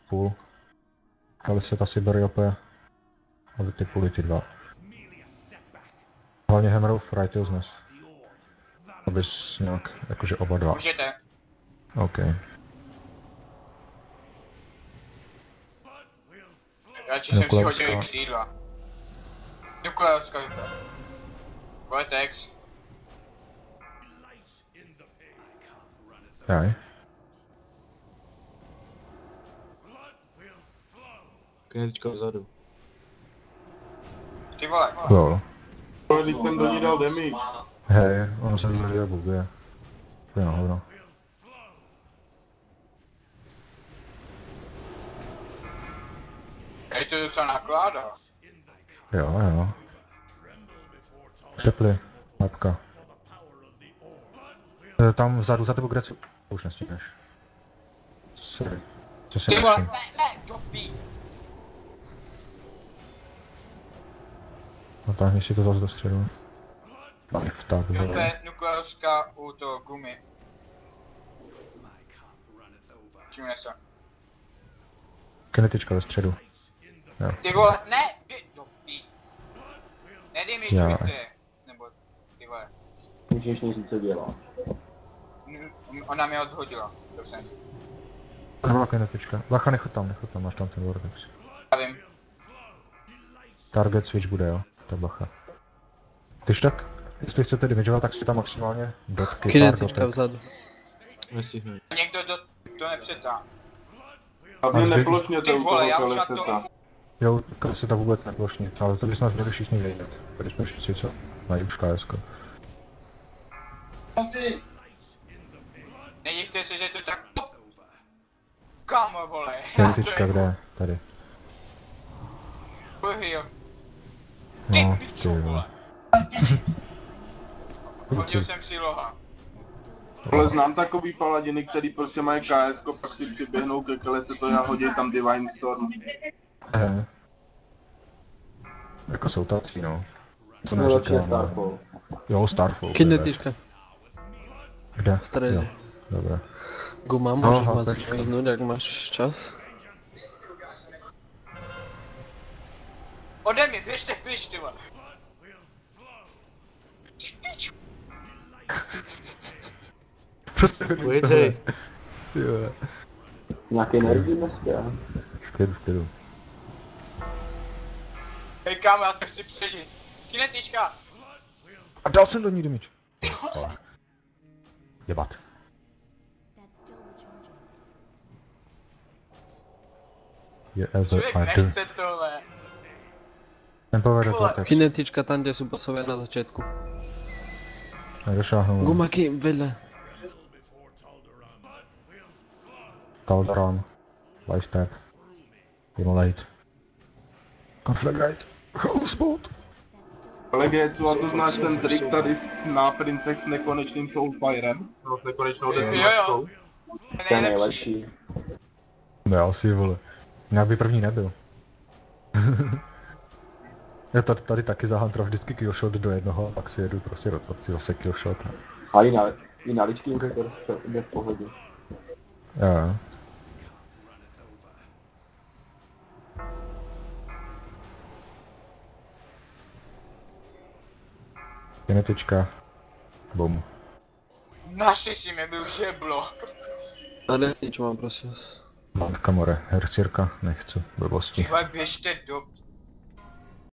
půl. Ale se ta Siberiope. Ale ty půly ty dva. Hlavně Hammer of Righteousness. Abys nějak, jakože oba dva. Můžete. OK. Radši jsem si hodil i křídla. Nukleovská vypadá. Vortex. Jaj. Kinetička vzadu. Ty vole. Lol. Ale když jsem do ní dal damage. Hej, ono se zlevě buguje. To je na hovno. Hej, to se nakládá. Jo. Přepli. Mapka. Tam vzadu za tebou Grecu. Už nestihneš. Sorry. Co si Ty vole, myslím? ne, dopí. Natáhni si to zase do středu. Tak, Nukleovská u toho gumy. Čím nese? Kinetička ve středu. Jo. Ty vole, ne, ty dopí. Nedimidžujte. Nebo, ty vole. Můžeš neříct, co dělá. Ona mě odhodila. Dobře. Nebyla kinetička. Bacha, nechod tam, máš tam ten vortex. Já vím. Target switch bude, jo. Tak bacha. Když tak, jestli chcete dimižovat, tak si tam maximálně dotky, pár Kinetička dotek. vzadu. Nestihnu. Někdo to nepřetá. Hlavně Máš neplošněte Ty u vole, toho já už na to... kaliceta. Jo, se to vůbec neplošní, ale to by snad měli všichni vědět. Když jsme všichni, co? Mají už KSko. Nedivte se, že to tak... Kámo, vole. Kinetička kde? Tady. Bohyjo. Ty No, pičo, ty vole. vole. Hodil jsem si loha. Ale znám takový paladiny, který prostě mají KS, pak si přiběhnou ke kalesetu a hodí tam Divine Storm. Jako jsou tací, no. Co Nejlepší je neříkám, ale... Starfall. Jo, Starfall. Kinetička. Kde? Středu. Jo, dobré. Guma, No, můžeš aha, vás počkej. zvednout, jak máš čas. Ode mě, běžte pryč, ty vole. Ty pičo. Prostě Pojďte. Jo. Nějaký energii dneska? V klidu. Hej kámo, já to chci přežít. Kinetička. A dal jsem do ní damage. Vole. Jebat. Je Člověk ever I do. nechce tohle. Ten povede Vole. vortex. Kinetička tam, kde jsou bosové na začátku. Nedošáhnu. Gumaky vedle. Taldaran. Lifestyle. Immolate. Conflagrate. Houseboat. Ale Gécu, a to znáš ten trik tady na princech s nekonečným soulfirem? No, s nekonečnou Jo, decimačkou. To je nejlepší. Ne, asi vole. Nějak by první nebyl. Já tady taky za Huntera vždycky killshot do jednoho a pak si jedu prostě rotaci zase killshot. A i na ličky to jde v pohodě. Jo. Kinetička. Bum. Našli si mě, byl žeblo. A desničku mám, prosím vás. Matka more, hercírka, nechci, blbosti. Ty vole, běžte do